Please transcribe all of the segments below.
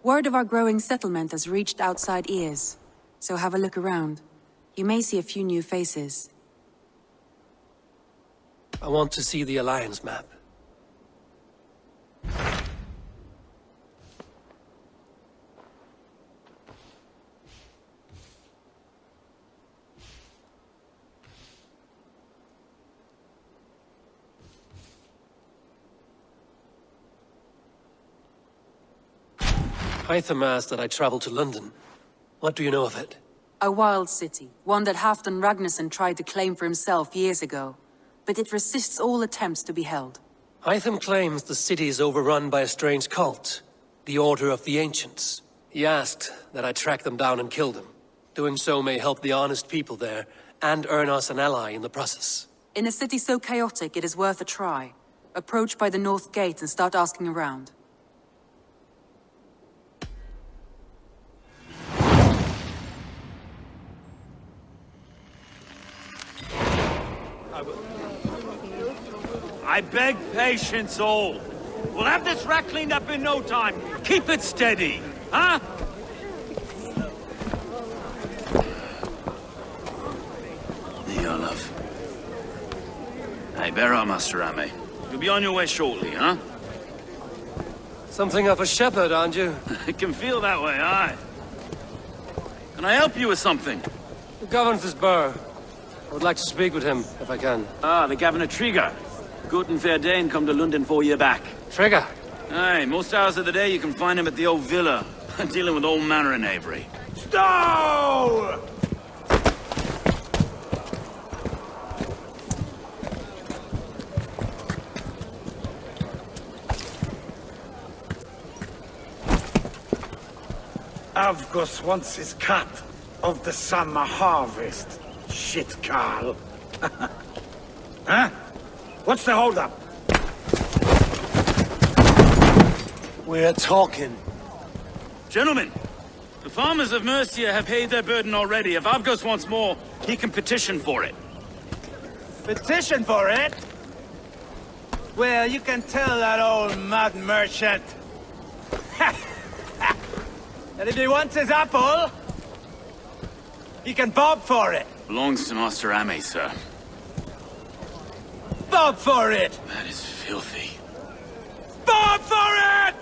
Word of our growing settlement has reached outside ears, so have a look around. You may see a few new faces. I want to see the Alliance map. Hytham asked that I travel to London. What do you know of it? A wild city, one that Halfdan Ragnarsson tried to claim for himself years ago. But it resists all attempts to be held. Hytham claims the city is overrun by a strange cult, the Order of the Ancients. He asked that I track them down and kill them. Doing so may help the honest people there, and earn us an ally in the process. In a city so chaotic, it is worth a try. Approach by the North Gate and start asking around. I beg patience, all. We'll have this rat cleaned up in no time. Keep it steady, huh? There, love. Hey, bear up, Master Ame. You'll be on your way shortly, huh? Something of a shepherd, aren't you? It can feel that way, aye. Can I help you with something? The governor's burr. I would like to speak with him, if I can. Ah, the Governor Trigger. Good and fair Dane come to Lunden 4 year back. Trigger? Aye, most hours of the day you can find him at the old villa, dealing with all manner of knavery. Stow! Avgos wants his cut of the summer harvest. Shit, Carl. Huh? What's the holdup? We're talking. Gentlemen, the farmers of Mercia have paid their burden already. If Avgos wants more, he can petition for it. Petition for it? Well, you can tell that old mud merchant. And if he wants his apple, he can bob for it. Belongs to Master Ame, sir. Bob for it! That is filthy. Bob for it!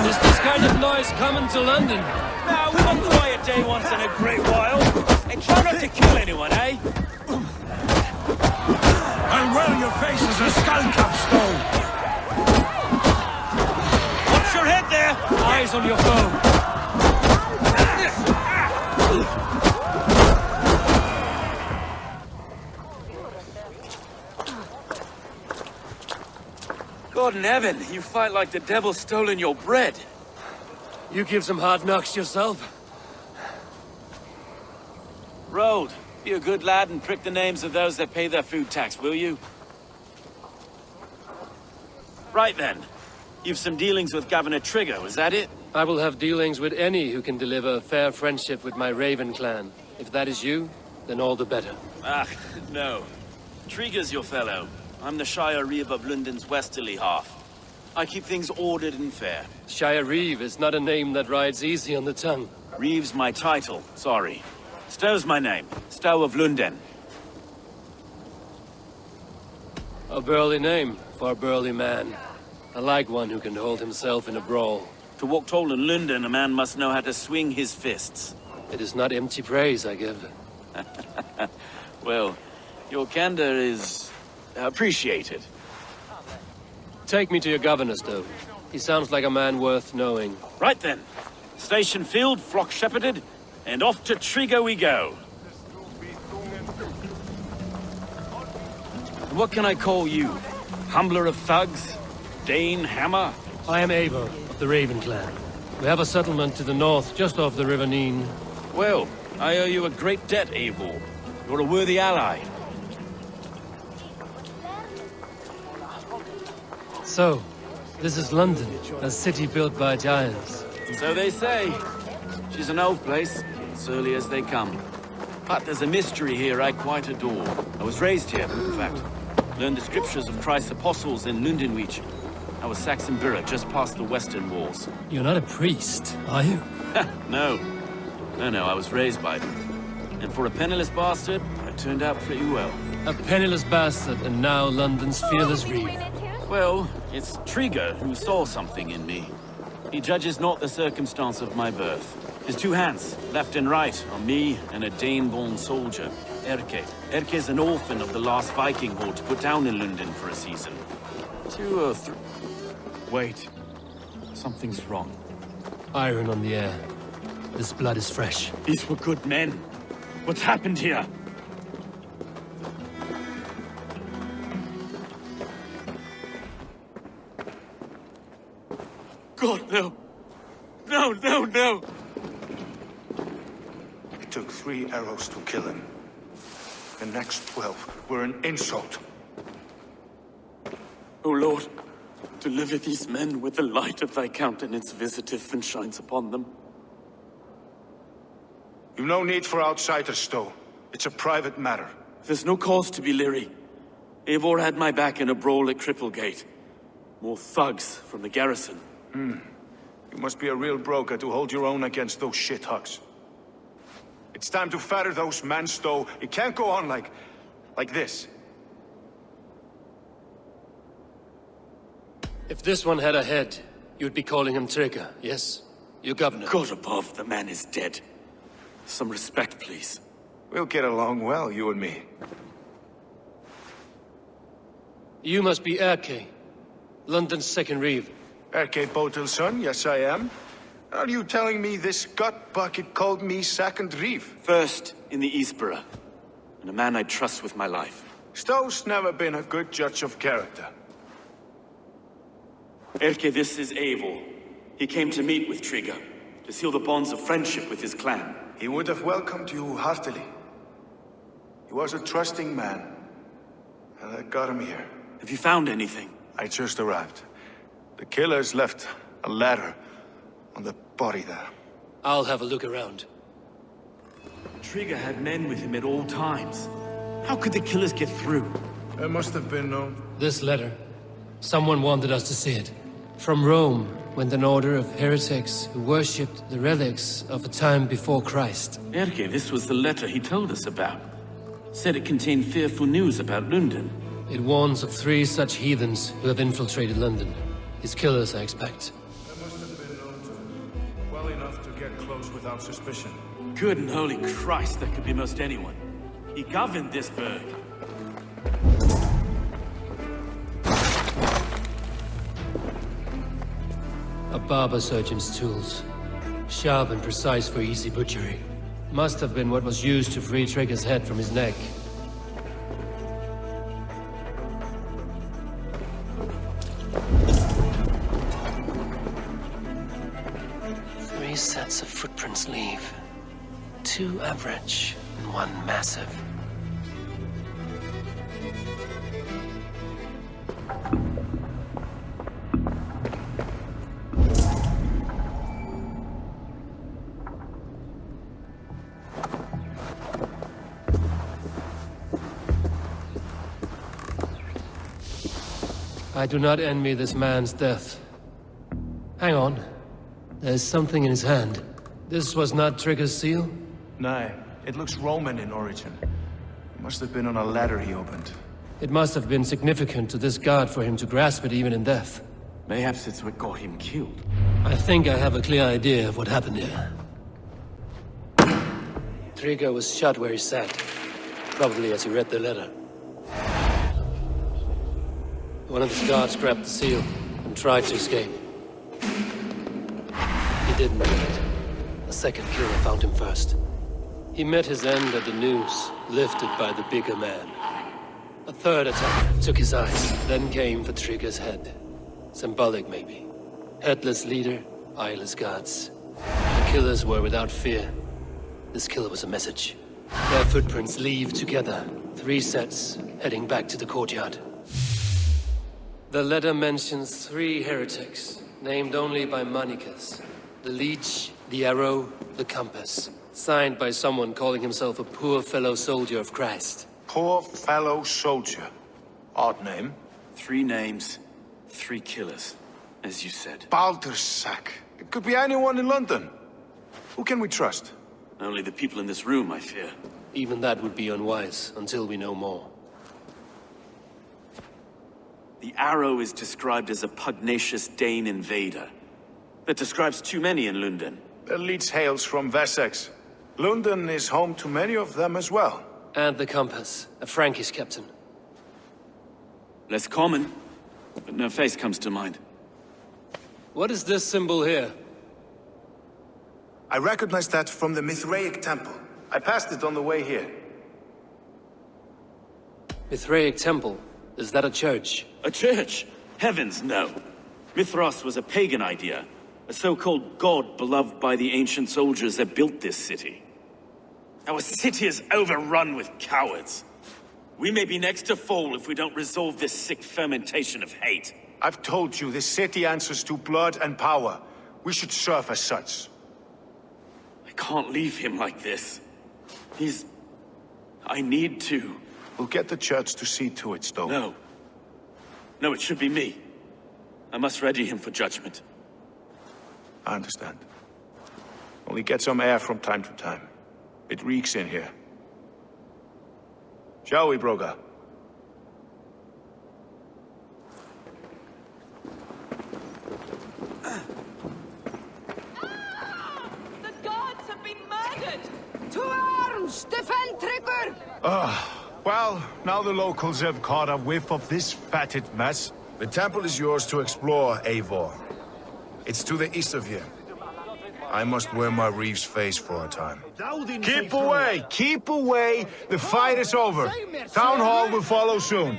Is this kind of noise coming to London? Now, we want a quiet day once in a great while. And try not to kill anyone, eh? And well, your face is a skull-cap stone. Watch your head there! Eyes on your foe. God in heaven, you fight like the devil's stolen your bread. You give some hard knocks yourself. Road, be a good lad and prick the names of those that pay their food tax, will you? Right then. You've some dealings with Governor Trigger, was that it? I will have dealings with any who can deliver a fair friendship with my Raven clan. If that is you, then all the better. Ah, no. Trigger's your fellow. I'm the Shire Reeve of Lunden's westerly half. I keep things ordered and fair. Shire Reeve is not a name that rides easy on the tongue. Reeve's my title, sorry. Stow's my name. Stow of Lunden. A burly name for a burly man. I like one who can hold himself in a brawl. To walk tall in Lunden, a man must know how to swing his fists. It is not empty praise I give. Well, your candor is appreciated. Take me to your governor, Stow. He sounds like a man worth knowing. Right then. Station filled, flock shepherded, and off to Trigger we go. What can I call you? Humbler of thugs? Dane Hammer? I am Eivor of the Raven clan. We have a settlement to the north, just off the River Neen. Well, I owe you a great debt, Eivor. You're a worthy ally. So, this is London, a city built by giants. So they say. She's an old place, as early as they come. But there's a mystery here I quite adore. I was raised here, in fact. Learned the scriptures of Christ's apostles in Lunden region. I was Saxon Borough, just past the western walls. You're not a priest, are you? No. No, I was raised by them. And for a penniless bastard, I turned out pretty well. A penniless bastard, and now London's fearless reeve. Well, it's Trigger who saw something in me. He judges not the circumstance of my birth. His two hands, left and right, on me and a Dane-born soldier, Erke. Erke's an orphan of the last Viking horde put down in Lunden for a season. 2 or 3... Wait. Something's wrong. Iron on the air. This blood is fresh. These were good men. What's happened here? God, no. No. It took 3 arrows to kill him. The next 12 were an insult. O Lord, deliver these men with the light of thy countenance visiteth and shines upon them. You've no need for outsiders, Stowe. It's a private matter. There's no cause to be leery. Eivor had my back in a brawl at Cripplegate. More thugs from the garrison. You must be a real broker to hold your own against those shithugs. It's time to fetter those men, Stowe. It can't go on like this. If this one had a head, you'd be calling him Trigger, yes? Your governor. God above, the man is dead. Some respect, please. We'll get along well, you and me. You must be Erke, London's second reeve. Erke Botel's son, yes I am. Are you telling me this gut bucket called me second reeve? First in the Eastborough, and a man I trust with my life. Stowe's never been a good judge of character. Erke, this is Eivor. He came to meet with Trigger, to seal the bonds of friendship with his clan. He would have welcomed you heartily. He was a trusting man, and I got him here. Have you found anything? I just arrived. The killers left a ladder on the body there. I'll have a look around. Trigger had men with him at all times. How could the killers get through? There must have been no... This letter. Someone wanted us to see it. From Rome went an order of heretics who worshipped the relics of a time before Christ. Erke, this was the letter he told us about. Said it contained fearful news about Lunden. It warns of 3 such heathens who have infiltrated London. His killers, I expect. There must have been known to him. Well enough to get close without suspicion. Good and holy Christ, that could be most anyone. He governed this burg. A barber surgeon's tools. Sharp and precise for easy butchery. Must have been what was used to free Trigger's head from his neck. Three sets of footprints leave. 2 average and 1 massive. I do not envy this man's death. Hang on. There's something in his hand. This was not Trigger's seal? No, it looks Roman in origin. It must have been on a ladder he opened. It must have been significant to this god for him to grasp it even in death. Mayhaps it's what got him killed. I think I have a clear idea of what happened here. Trigger was shot where he sat. Probably as he read the letter. One of his guards grabbed the seal and tried to escape. He didn't make it. A second killer found him first. He met his end at the noose, lifted by the bigger man. A third attack took his eyes, then came for Trigger's head. Symbolic, maybe. Headless leader, eyeless guards. The killers were without fear. This killer was a message. Their footprints leave together. 3 sets, heading back to the courtyard. The letter mentions 3 heretics, named only by Manicus. The Leech, the Arrow, the Compass. Signed by someone calling himself a poor fellow soldier of Christ. Poor fellow soldier. Odd name. 3 names, 3 killers, as you said. Baldersack. It could be anyone in London. Who can we trust? Only the people in this room, I fear. Even that would be unwise, until we know more. The Arrow is described as a pugnacious Dane invader. That describes too many in Lunden. The Leech hails from Wessex. Lunden is home to many of them as well. And the Compass, a Frankish captain. Less common, but no face comes to mind. What is this symbol here? I recognize that from the Mithraic temple. I passed it on the way here. Mithraic temple? Is that a church? A church? Heavens, no. Mithras was a pagan idea. A so-called god beloved by the ancient soldiers that built this city. Our city is overrun with cowards. We may be next to fall if we don't resolve this sick fermentation of hate. I've told you, this city answers to blood and power. We should serve as such. I can't leave him like this. I need to. We'll get the church to see to it, Stowe. No. No, it should be me. I must ready him for judgment. I understand. Only get some air from time to time. It reeks in here. Shall we, Broga? The gods have been murdered! To arms! Defend Trigger! Well, now the locals have caught a whiff of this fatted mess. The temple is yours to explore, Eivor. It's to the east of here. I must wear my reeve's face for a time. Keep away! Keep away! The fight is over. Town Hall will follow soon.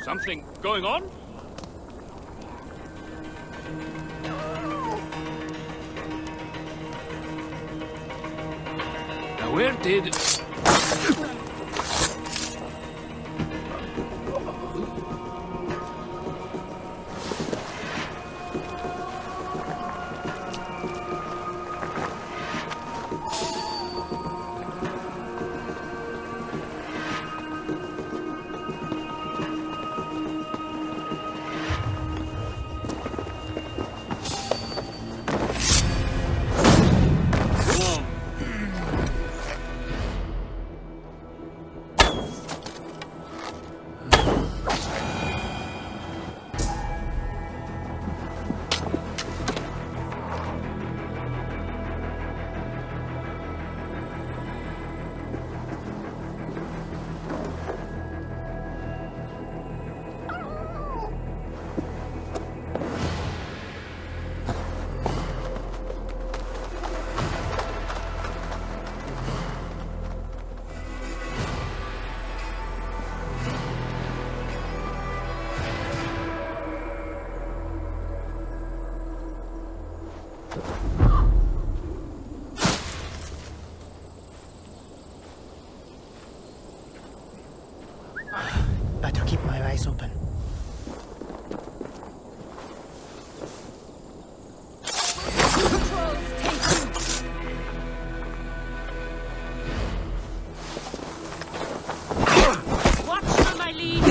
Something going on? Now where did... Better keep my eyes open. Watch for my lead!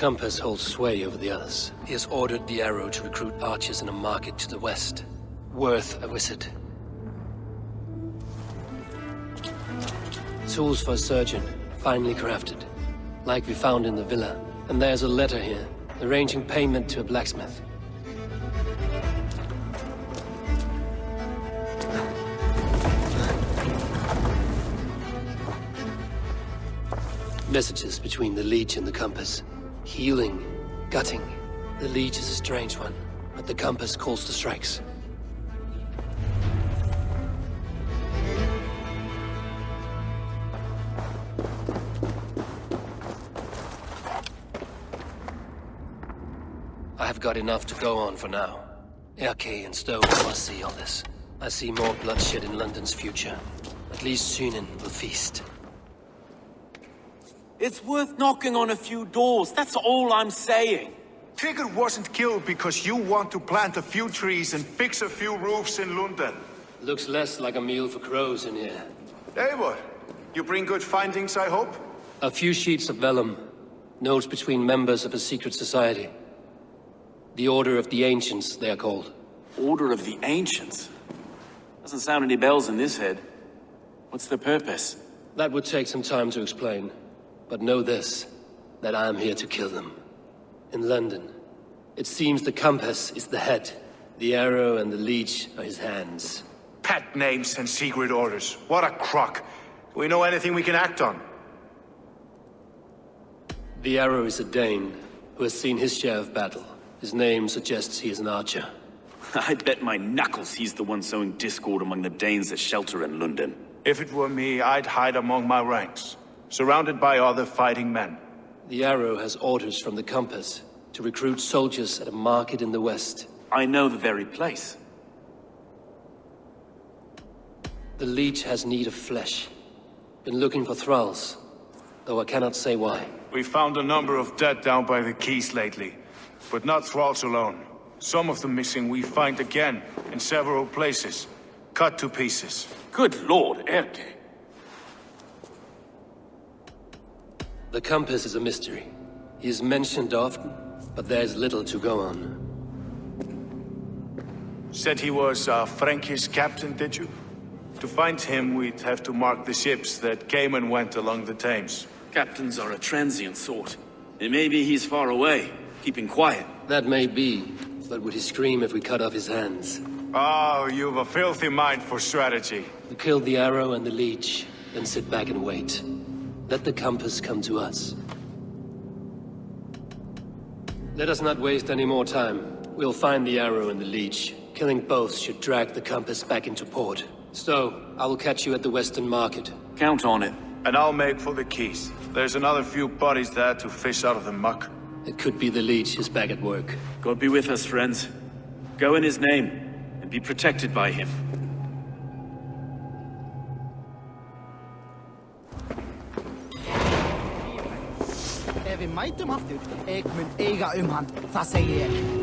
compass holds sway over the others. He has ordered the Arrow to recruit archers in a market to the west. Worth a visit. Tools for a surgeon, finely crafted. Like we found in the villa. And there's a letter here, arranging payment to a blacksmith. Messages between the Leech and the compass. Healing, gutting. The Leech is a strange one, but the compass calls the strikes. I have got enough to go on for now. Erke and Stowe must see all this. I see more bloodshed in London's future. At least Sunan will feast. It's worth knocking on a few doors, that's all I'm saying. Trigger wasn't killed because you want to plant a few trees and fix a few roofs in Lunden. Looks less like a meal for crows in here. Eivor, you bring good findings, I hope? A few sheets of vellum. Notes between members of a secret society. The Order of the Ancients, they are called. Order of the Ancients? Doesn't sound any bells in this head. What's the purpose? That would take some time to explain. But know this, that I am here to kill them. In London, it seems the compass is the head. The Arrow and the Leech are his hands. Pet names and secret orders. What a crock. Do we know anything we can act on? The Arrow is a Dane, who has seen his share of battle. His name suggests he is an archer. I'd bet my knuckles he's the one sowing discord among the Danes that shelter in Lunden. If it were me, I'd hide among my ranks, surrounded by other fighting men. The Arrow has orders from the compass to recruit soldiers at a market in the west. I know the very place. The Leech has need of flesh. Been looking for thralls, though I cannot say why. We found a number of dead down by the quays lately, but not thralls alone. Some of the missing we find again in several places, cut to pieces. Good lord, Erke. The compass is a mystery. He is mentioned often, but there's little to go on. Said he was a Frankish captain, did you? To find him, we'd have to mark the ships that came and went along the Thames. Captains are a transient sort. It may be he's far away, keeping quiet. That may be, but would he scream if we cut off his hands? Oh, you've a filthy mind for strategy. We kill the Arrow and the Leech, then sit back and wait. Let the compass come to us. Let us not waste any more time. We'll find the Arrow and the Leech. Killing both should drag the compass back into port. So, I will catch you at the Western Market. Count on it. And I'll make for the quays. There's another few bodies there to fish out of the muck. It could be the Leech is back at work. God be with us, friends. Go in his name, and be protected by him. Vi maitum aftur. Jeg mun eiga han, það segi ég.